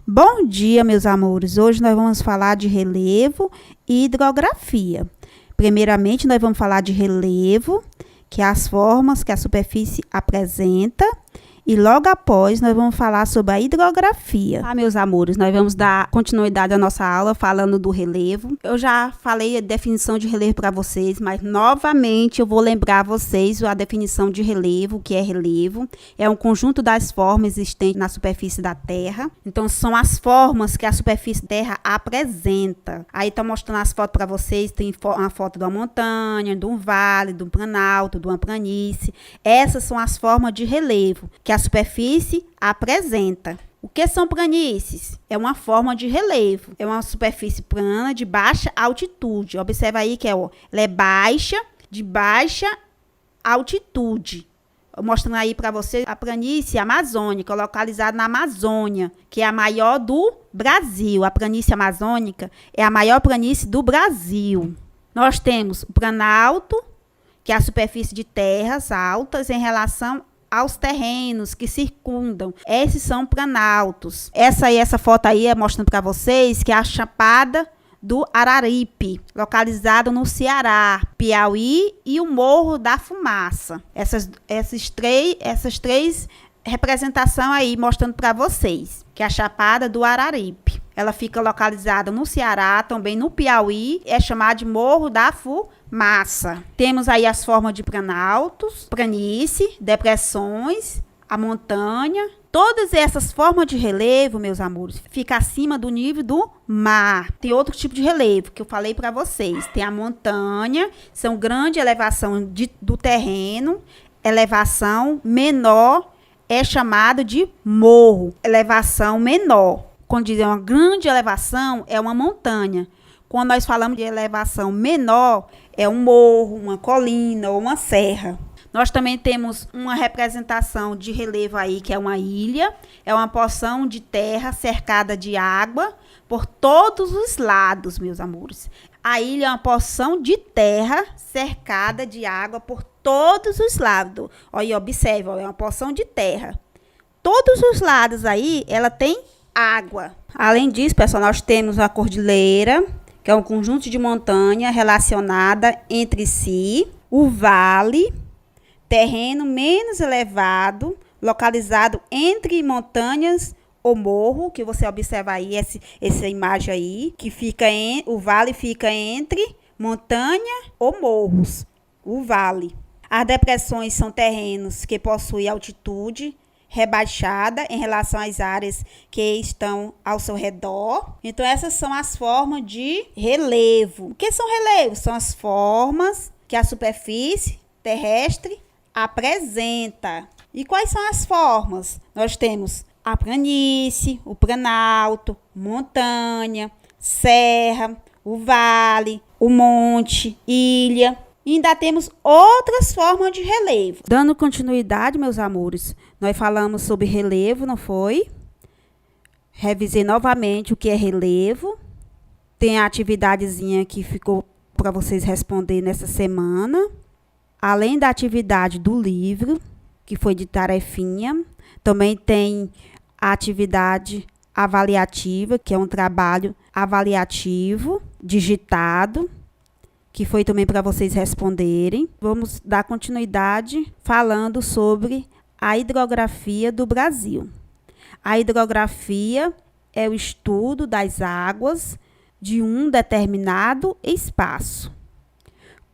Bom dia, meus amores. Hoje nós vamos falar de relevo e hidrografia. Primeiramente, nós vamos falar de relevo, que é as formas que a superfície apresenta. E logo após, nós vamos falar sobre a hidrografia. Meus amores, nós vamos dar continuidade à nossa aula falando do relevo. Eu já falei a definição de relevo para vocês, mas novamente eu vou lembrar vocês a definição de relevo, o que é relevo. É um conjunto das formas existentes na superfície da Terra. Então, são as formas que a superfície da Terra apresenta. Aí, estou mostrando as fotos para vocês. Tem uma foto de uma montanha, de um vale, de um planalto, de uma planície. Essas são as formas de relevo que a superfície apresenta. O que são planícies? É uma forma de relevo. É uma superfície plana de baixa altitude. Observa aí que ela é baixa, de baixa altitude. Mostrando aí para vocês a planície amazônica, localizada na Amazônia, que é a maior do Brasil. A planície amazônica é a maior planície do Brasil. Nós temos o planalto, que é a superfície de terras altas em relação aos terrenos que circundam. Esses são planaltos. Essa foto aí é mostrando para vocês que é a Chapada do Araripe, localizado no Ceará, Piauí e o Morro da Fumaça. Essas três representações aí mostrando para vocês que é a Chapada do Araripe. Ela fica localizada no Ceará, também no Piauí, é chamada de Morro da Fumaça. Temos aí as formas de planaltos, planície, depressões, a montanha. Todas essas formas de relevo, meus amores, ficam acima do nível do mar. Tem outro tipo de relevo que eu falei para vocês. Tem a montanha, são grande elevação do terreno, elevação menor é chamado de morro, elevação menor. Quando dizem uma grande elevação, é uma montanha. Quando nós falamos de elevação menor, é um morro, uma colina ou uma serra. Nós também temos uma representação de relevo aí, que é uma ilha. É uma porção de terra cercada de água por todos os lados, meus amores. A ilha é uma porção de terra cercada de água por todos os lados. Olha, observe, é uma porção de terra. Todos os lados aí, ela tem água. Além disso, pessoal, nós temos a cordilheira, que é um conjunto de montanha relacionada entre si. O vale, terreno menos elevado, localizado entre montanhas ou morro, que você observa aí, essa imagem aí, que o vale fica entre montanha ou morros. O vale. As depressões são terrenos que possuem altitude rebaixada em relação às áreas que estão ao seu redor. Então, essas são as formas de relevo. O que são relevos? São as formas que a superfície terrestre apresenta. E quais são as formas? Nós temos a planície, o planalto, montanha, serra, o vale, o monte, ilha. E ainda temos outras formas de relevo. Dando continuidade, meus amores, nós falamos sobre relevo, não foi? Revisei novamente o que é relevo. Tem a atividadezinha que ficou para vocês responder nessa semana. Além da atividade do livro, que foi de tarefinha, também tem a atividade avaliativa, que é um trabalho avaliativo, digitado, que foi também para vocês responderem. Vamos dar continuidade falando sobre a hidrografia do Brasil. A hidrografia é o estudo das águas de um determinado espaço,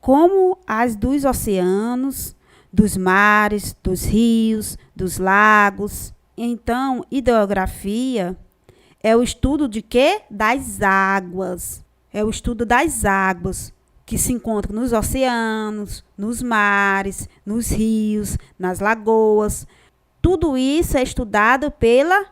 como as dos oceanos, dos mares, dos rios, dos lagos. Então, hidrografia é o estudo de quê? Das águas. É o estudo das águas que se encontram nos oceanos, nos mares, nos rios, nas lagoas. Tudo isso é estudado pela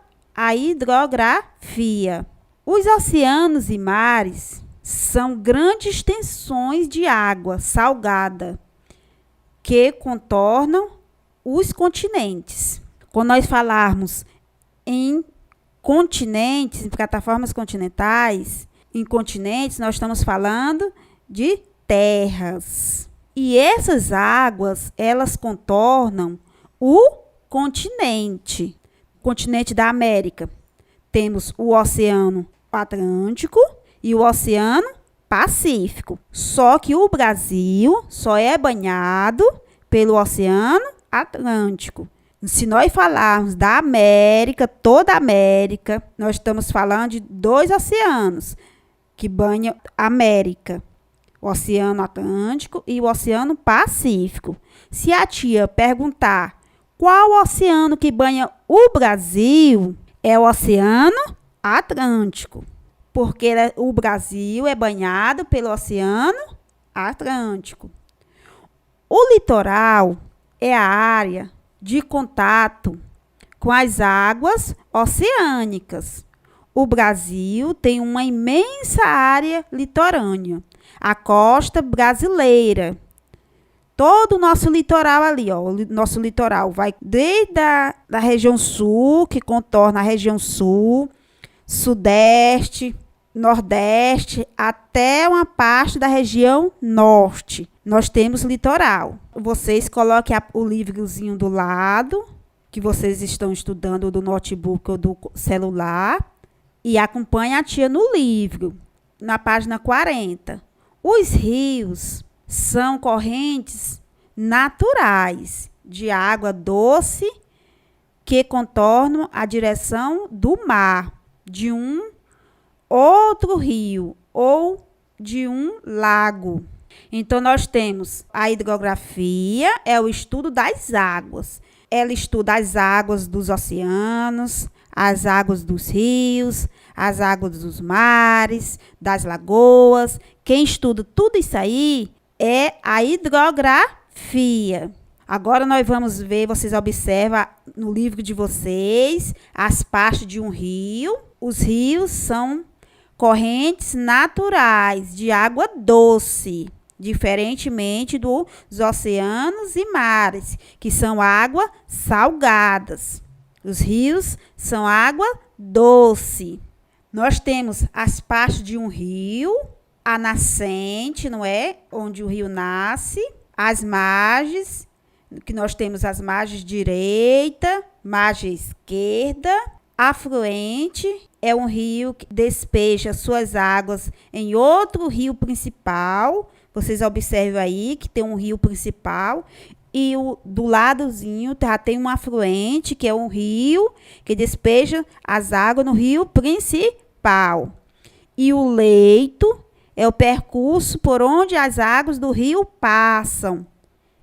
hidrografia. Os oceanos e mares são grandes extensões de água salgada que contornam os continentes. Quando nós falarmos em continentes, em plataformas continentais, em continentes, nós estamos falando de terras. E essas águas, elas contornam o continente da América. temos o Oceano Atlântico e o Oceano Pacífico. Só que o Brasil só é banhado pelo Oceano Atlântico. Se nós falarmos da América, toda a América, nós estamos falando de 2 oceanos que banham a América. O Oceano Atlântico e o Oceano Pacífico. Se a tia perguntar qual oceano que banha o Brasil, é o Oceano Atlântico. Porque o Brasil é banhado pelo Oceano Atlântico. O litoral é a área de contato com as águas oceânicas. O Brasil tem uma imensa área litorânea, a costa brasileira. Todo o nosso litoral ali, ó, o nosso litoral vai desde da região sul, que contorna a região sul, sudeste, nordeste, até uma parte da região norte. Nós temos litoral. Vocês coloquem o livrozinho do lado, que vocês estão estudando do notebook ou do celular, e acompanhe a tia no livro, na página 40. Os rios são correntes naturais de água doce que contornam a direção do mar, de um outro rio ou de um lago. Então, nós temos a hidrografia, é o estudo das águas. Ela estuda as águas dos oceanos, as águas dos rios, as águas dos mares, das lagoas. Quem estuda tudo isso aí é a hidrografia. Agora nós vamos ver, vocês observam no livro de vocês, as partes de um rio. Os rios são correntes naturais de água doce, diferentemente dos oceanos e mares, que são água salgadas. Os rios são água doce. Nós temos as partes de um rio, a nascente, não é? Onde o rio nasce, as margens, que nós temos as margens direita, margem esquerda. Afluente é um rio que despeja suas águas em outro rio principal. Vocês observam aí que tem um rio principal e do ladozinho já tem um afluente, que é um rio que despeja as águas no rio principal. E o leito é o percurso por onde as águas do rio passam.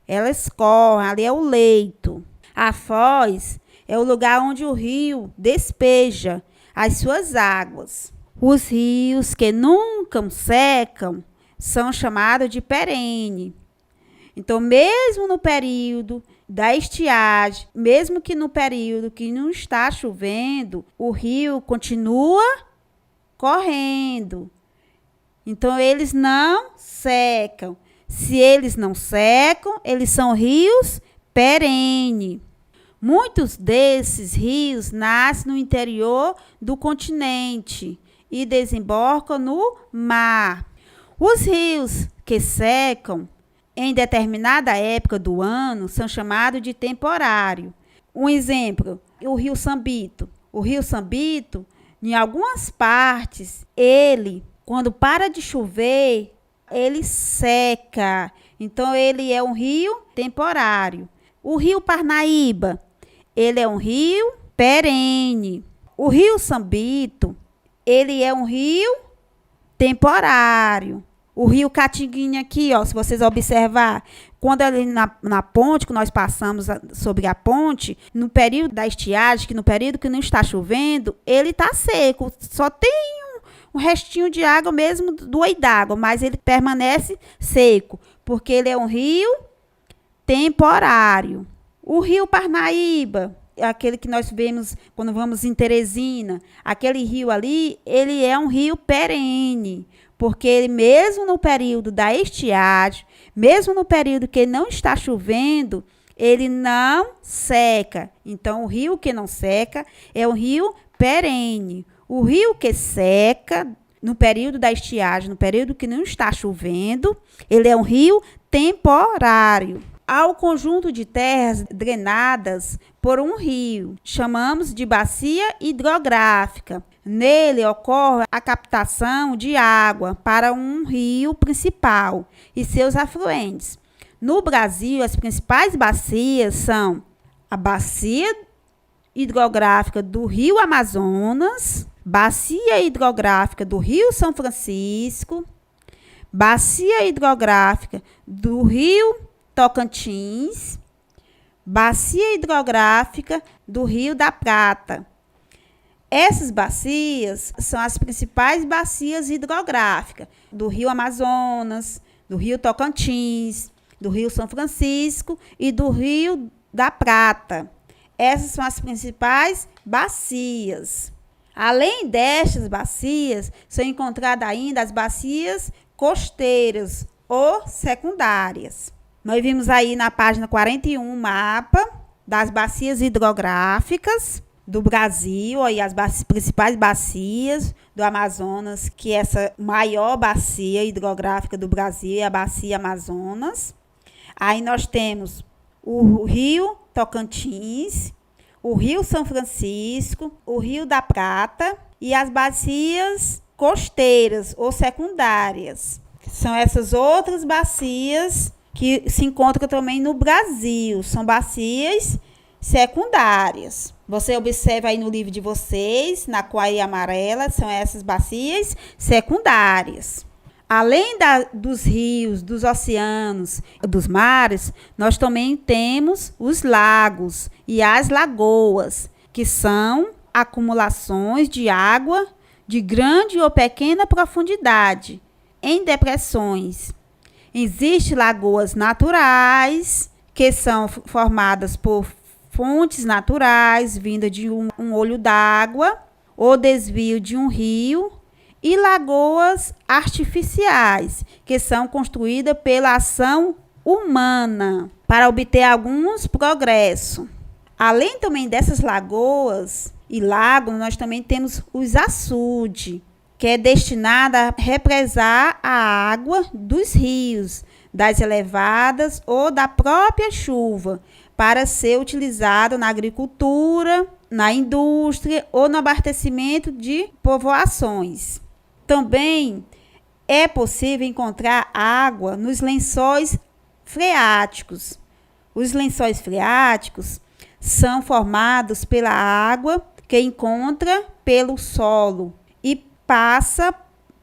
Elas correm, ali é o leito. A foz é o lugar onde o rio despeja as suas águas. Os rios que nunca secam são chamados de perene. Então, mesmo no período da estiagem, mesmo que no período que não está chovendo, o rio continua correndo. Então, eles não secam. Se eles não secam, eles são rios perenes. Muitos desses rios nascem no interior do continente e desembocam no mar. Os rios que secam em determinada época do ano são chamados de temporário. Um exemplo, o rio Sambito. O rio Sambito, em algumas partes, ele, quando para de chover, ele seca. Então, ele é um rio temporário. O rio Parnaíba, ele é um rio perene. O rio Sambito, ele é um rio temporário. O rio Catinguinha aqui, ó, se vocês observar, quando ali na ponte, que nós passamos sobre a ponte, no período da estiagem, que no período que não está chovendo, ele está seco. Só tem um restinho de água mesmo do oi d'água, mas ele permanece seco, porque ele é um rio temporário. O rio Parnaíba, aquele que nós vemos quando vamos em Teresina, aquele rio ali, ele é um rio perene, porque ele mesmo no período da estiagem, mesmo no período que não está chovendo, ele não seca. Então, o rio que não seca é um rio perene. O rio que seca no período da estiagem, no período que não está chovendo, ele é um rio temporário. ao conjunto de terras drenadas por um rio. Chamamos de bacia hidrográfica. Nele ocorre a captação de água para um rio principal e seus afluentes. No Brasil, as principais bacias são a bacia hidrográfica do Rio Amazonas, bacia hidrográfica do Rio São Francisco, bacia hidrográfica do Rio Tocantins, bacia hidrográfica do Rio da Prata. Essas bacias são as principais bacias hidrográficas do Rio Amazonas, do Rio Tocantins, do Rio São Francisco e do Rio da Prata. Essas são as principais bacias. Além destas bacias, são encontradas ainda as bacias costeiras ou secundárias. Nós vimos aí na página 41 um mapa das bacias hidrográficas do Brasil, aí as principais bacias do Amazonas, que essa maior bacia hidrográfica do Brasil é a bacia Amazonas. Aí nós temos o Rio Tocantins, o Rio São Francisco, o Rio da Prata e as bacias costeiras ou secundárias. São essas outras bacias que se encontram também no Brasil. São bacias secundárias. Você observa aí no livro de vocês, na cor amarela, são essas bacias secundárias. Além dos rios, dos oceanos, dos mares, nós também temos os lagos e as lagoas, que são acumulações de água de grande ou pequena profundidade, em depressões. Existem lagoas naturais, que são formadas por fontes naturais, vinda de um olho d'água ou desvio de um rio, e lagoas artificiais, que são construídas pela ação humana para obter alguns progressos. Além também dessas lagoas e lagos, nós também temos os açudes, que é destinado a represar a água dos rios, das elevadas ou da própria chuva, para ser utilizado na agricultura, na indústria ou no abastecimento de povoações. Também é possível encontrar água nos lençóis freáticos. Os lençóis freáticos são formados pela água que encontra pelo solo e passa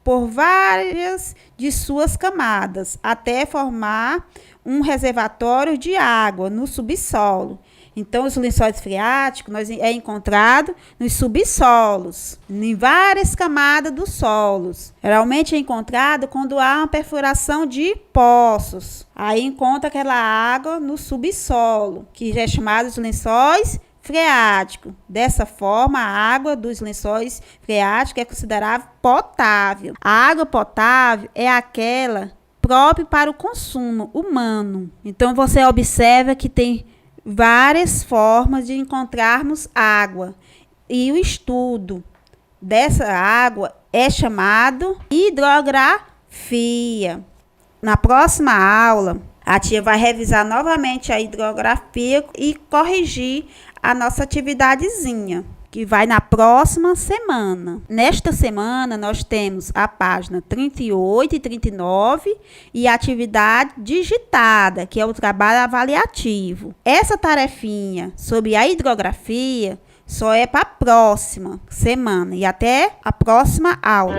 por várias de suas camadas até formar um reservatório de água no subsolo. Então, os lençóis freáticos é encontrado nos subsolos, em várias camadas dos solos. Geralmente é encontrado quando há uma perfuração de poços. Aí encontra aquela água no subsolo, que é chamado de lençóis freáticos. Dessa forma, a água dos lençóis freáticos é considerada potável. A água potável é aquela própria para o consumo humano. Então, você observa que tem várias formas de encontrarmos água. E o estudo dessa água é chamado hidrografia. Na próxima aula, a tia vai revisar novamente a hidrografia e corrigir a nossa atividadezinha, que vai na próxima semana. Nesta semana, nós temos a página 38 e 39 e a atividade digitada, que é o trabalho avaliativo. Essa tarefinha sobre a hidrografia só é para a próxima semana e até a próxima aula.